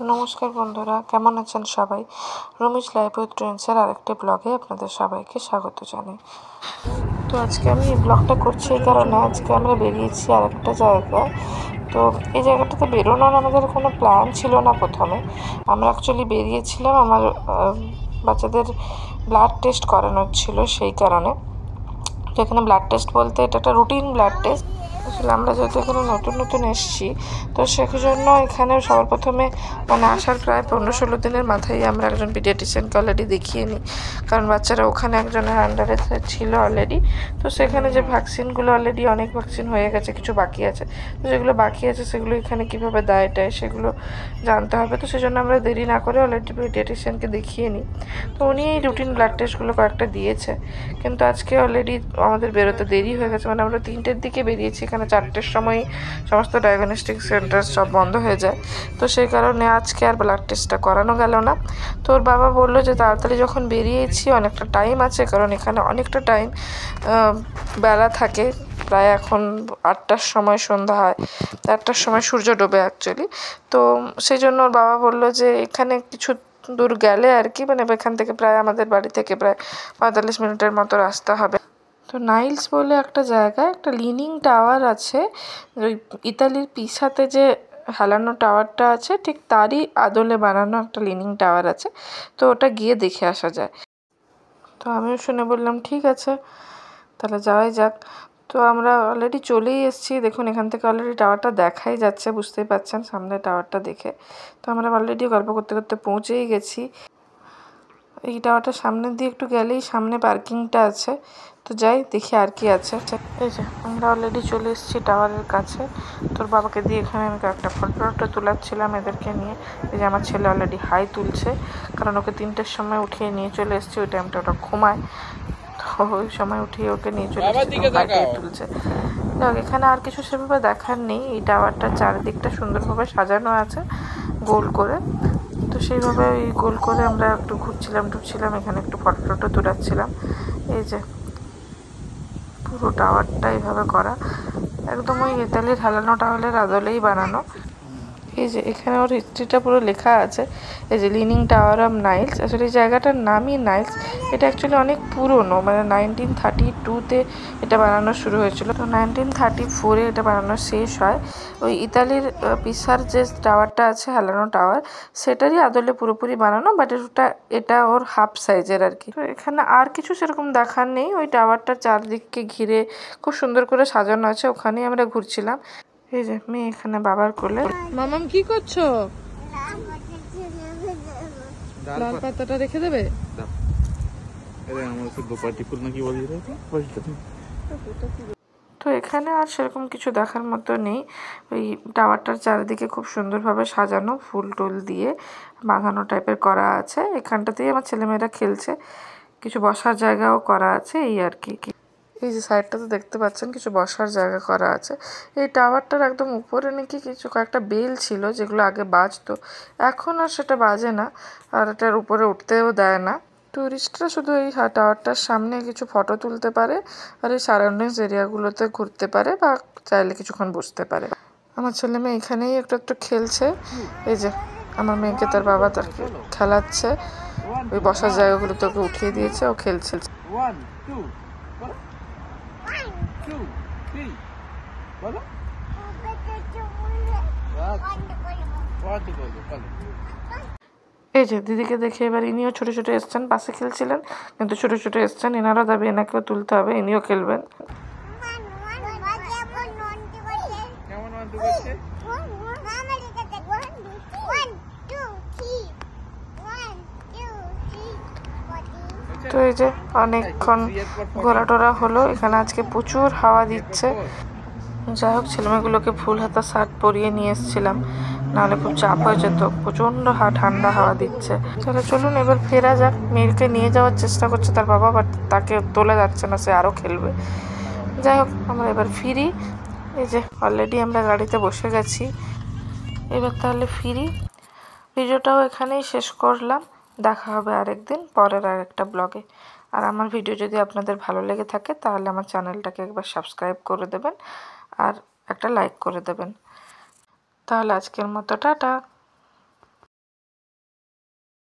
নমস্কার বন্ধুরা, কেমন আছেন সবাই? রুমিজ লাইফ উইথ ট্রেন্ডসের আরেকটি ব্লগে আপনাদের সবাইকে স্বাগত জানাই। তো আজকে আমি এই ব্লগটা করছি এই কারণে, আজকে আমরা বেরিয়েছি আরেকটা জায়গায়। তো এই জায়গাটাতে বেরোনোর আমাদের কোনো প্ল্যান ছিল না। প্রথমে আমরা অ্যাকচুয়ালি বেরিয়েছিলাম আমার বাচ্চাদের ব্লাড টেস্ট করানোর ছিল, সেই কারণে। তো এখানে ব্লাড টেস্ট বলতে এটা একটা রুটিন ব্লাড টেস্ট। আসলে আমরা যেহেতু এখানে নতুন নতুন এসেছি, তো সেজন্য এখানে সবার প্রথমে আসার প্রায় 15-16 দিনের মাথায় আমরা একজন পিডিয়াট্রিশিয়ানকে অলরেডি দেখিয়ে নিই, কারণ বাচ্চারা ওখানে একজনের আন্ডারে ছিল অলরেডি। তো সেখানে যে ভ্যাকসিনগুলো অলরেডি অনেক ভ্যাকসিন হয়ে গেছে, কিছু বাকি আছে। তো যেগুলো বাকি আছে সেগুলো এখানে কীভাবে দেয় সেগুলো জানতে হবে। তো সেজন্য আমরা দেরি না করে অলরেডি পিডিয়াট্রিশিয়ানকে দেখিয়ে নিই। তো উনি এই রুটিন ব্লাড টেস্টগুলো কয়েকটা দিয়েছে, কিন্তু আজকে অলরেডি আমাদের বেরোতে দেরি হয়ে গেছে। আমরা 3টের দিকে বেরিয়েছি, এখানে 4টের সময় সমস্ত ডায়াগনস্টিক সেন্টার সব বন্ধ হয়ে যায়। তো সেই কারণে আজকে আর ব্লাড টেস্টটা করানো গেল না। তো ওর বাবা বললো যে তাড়াতাড়ি যখন বেরিয়েছি অনেকটা টাইম আছে, কারণ এখানে অনেকটা টাইম বেলা থাকে। প্রায় এখন 8টার সময় সন্ধ্যা হয়, 8টার সময় সূর্য ডোবে অ্যাকচুয়ালি। তো সেই জন্য ওর বাবা বললো যে এখানে কিছু দূর গেলে আর কি, এখান থেকে প্রায় আমাদের বাড়ি থেকে প্রায় 45 মিনিটের মতো রাস্তা হবে। তো নাইলস বলে একটা জায়গায় একটা লিনিং টাওয়ার আছে, ওই ইতালির পিসাতে যে হেলানো টাওয়ারটা আছে ঠিক তারই আদলে বানানো একটা লিনিং টাওয়ার আছে। তো ওটা গিয়ে দেখে আসা যায়। তো আমিও শুনে বললাম ঠিক আছে, তাহলে যাওয়াই যাক। তো আমরা অলরেডি চলেই এসেছি, দেখুন এখান থেকে অলরেডি টাওয়ারটা দেখাই যাচ্ছে, বুঝতেই পারছেন সামনে টাওয়ারটা দেখে। তো আমরা অলরেডি গল্প করতে করতে পৌঁছেই গেছি। এই টাওয়ারটার সামনে দিয়ে একটু গেলেই সামনে পার্কিংটা আছে। তো যাই দেখি আর কি আছে। এই যে আমরা অলরেডি চলে এসেছি টাওয়ারের কাছে। তোর বাবাকে দিয়ে এখানে আমি একটা ফটো তোলাচ্ছিলাম এদেরকে নিয়ে। এই যে আমার ছেলে অলরেডি হাই তুলছে, কারণ ওকে 3টের সময় উঠিয়ে নিয়ে চলে এসেছি, ওই টাইমটা ওটা ঘুমায়। তো ওই সময় উঠিয়ে ওকে নিয়ে চলে এসেছি, হাই তুলছে। দেখ এখানে আর কিছু সেভাবে দেখার নেই। এই টাওয়ারটার চারিদিকটা সুন্দরভাবে সাজানো আছে গোল করে। তো সেইভাবে ওই গোল করে আমরা একটু ঘুরছিলাম, এখানে একটু ফটো তোলাচ্ছিলাম। এই যে পুরো টাওয়ারটা এইভাবে করা, একদম ওই ইতালির হেলানো টাওয়ারের আদলেই বানানো। এই যে এখানে ওর হিস্ট্রিটা পুরো লেখা আছে, এই যে লিনিং টাওয়ার অফ নাইলস। আসলে এই জায়গাটার নামই নাইলস। এটা অ্যাকচুয়ালি অনেক পুরনো, 1932-তে এটা বানানো শুরু হয়েছিল। তো 1934-এ এটা বানানো শেষ হয়। ওই ইতালির পিসার যে টাওয়ারটা আছে হেলানো টাওয়ার, সেটারই আদলে পুরোপুরি বানানো, বাট এটা ওর হাফ সাইজের আর কি। তো এখানে আর কিছু সেরকম দেখার নেই। ওই টাওয়ারটার চারদিককে ঘিরে খুব সুন্দর করে সাজানো আছে, ওখানেই আমরা ঘুরছিলাম। এই যে মেয়ে এখানে বাবার কোলে। মামাম কি করছো? লাল পাতাটা রেখে দেবে। তো এখানে আর সেরকম কিছু দেখার মতো নেই। ওই টাওয়ারটার চারিদিকে খুব সুন্দরভাবে সাজানো, ফুল টুল দিয়ে বাঁধানো টাইপের করা আছে। এখানটাতেই আমার ছেলেমেয়েরা খেলছে, কিছু বসার জায়গাও করা আছে এই আর কি। এই যে সাইডটাতে দেখতে পাচ্ছেন কিছু বসার জায়গা করা আছে। এই টাওয়ারটার একদম উপরে নাকি কিছু কয়েকটা বেল ছিল, যেগুলো আগে বাজতো, এখন আর সেটা বাজে না, আর এটার উপরে উঠতেও দেয় না। টুরিস্টরা শুধু এই টাওয়ারটার সামনে কিছু ফটো তুলতে পারে, আর এই সারাউন্ডিংস এরিয়াগুলোতে ঘুরতে পারে, বা চাইলে কিছুক্ষণ বসতে পারে। আমার ছেলে মেয়ে এখানেই একটু একটু খেলছে। এই যে আমার মেয়েকে তার বাবা তাকে খেলাচ্ছে, ওই বসার জায়গাগুলো তোকে উঠিয়ে দিয়েছে, ও খেলছে। এই যে দিদিকে দেখে এবার ইনিও ছোট ছোট এসছেন, পাশে খেলছিলেন কিন্তু ছোট ছোট এসছেন, এনারও দাবি এনাকেও তুলতে হবে, ইনিও খেলবেন। তো এই যে অনেকক্ষণ ঘোরা টোরা হলো এখানে। আজকে প্রচুর হাওয়া দিচ্ছে। যাই হোক ছেলেমেয়েগুলোকে ফুল হাতা শার্ট পরিয়ে নিয়ে এসেছিলাম, নাহলে খুব চাপ হয়ে যেত, প্রচণ্ড ঠান্ডা হাওয়া দিচ্ছে। তাহলে চলুন এবার ফেরা যাক। মেয়েকে নিয়ে যাওয়ার চেষ্টা করছে তার বাবা, বাট তাকে তোলা যাচ্ছে না, সে আরও খেলবে। যাই হোক আমরা এবার ফিরি। এই যে অলরেডি আমরা গাড়িতে বসে গেছি, এবার তাহলে ফিরি। ভিডিওটাও এখানেই শেষ করলাম, দেখা হবে আরেকদিন পরের আরেকটা ব্লগে। আর আমার ভিডিও যদি আপনাদের ভালো লেগে থাকে তাহলে আমার চ্যানেলটাকে একবার সাবস্ক্রাইব করে দেবেন আর একটা লাইক করে দেবেন। তাহলে আজকের মতো টাটা।